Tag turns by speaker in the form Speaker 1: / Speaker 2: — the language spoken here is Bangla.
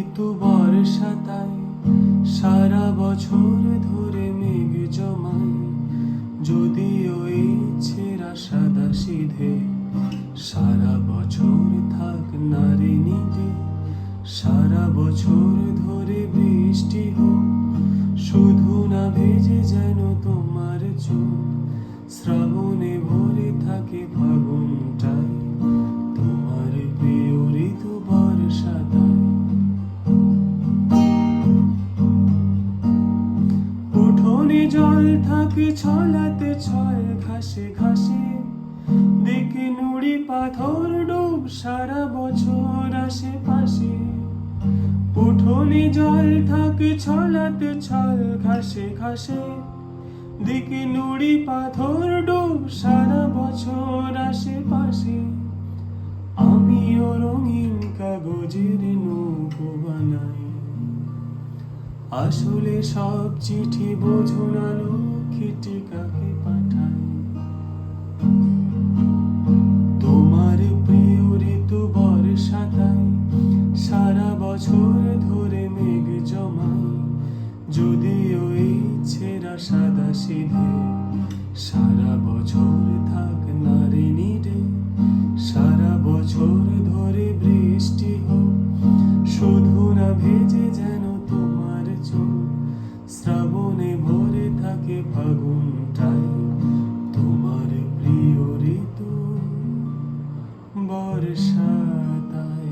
Speaker 1: ঋতু বর্ষাতায় সারা বছর ধরে মেঘ জমায়, যদিও এই ছেঁড়া সাদা সিধে সারা বছর থাক নারে নিদে। সারা বছর ধরে বৃষ্টি হোক, শুধু না ভেজে যেন তোমার চোখ। শ্রাবণে ভরে থাকে ফাগুনটাই, তোমার প্রিয় ঋতু বর্ষাতায়। উঠোনে জল থাকে ছলাতে ছয় ঘাসে ঘাসে, দিকে নুড়ি পাথর ডুব সারা বছর আশেপাশে। উঠোনে জল থাকে ছলাতে ছল ঘাসে ঘাসে, দিকে নুড়ি পাথর ডুব সারা বছর আশেপাশে। আমিও রঙিন কাগজের নৌকো বানাই, আসলে সব চিঠি বোঝো না লক্ষ্মীটি কাকে পাঠাই। তোমার প্রিয় ঋতু বর্ষাতায় সারা বছর ধরে মেঘ জমায়, যদিও এই ছেঁড়া সাদা সিধে সারা বছর থাক নারে নিডে। সারা বছর ধরে বৃষ্টি হোক, শুধু না ভেজে যেন তোমার চোখ। শ্রাবণে ভরে থাকে ফাগুনটাই, তোমার প্রিয় ঋতু বর্ষাতায়।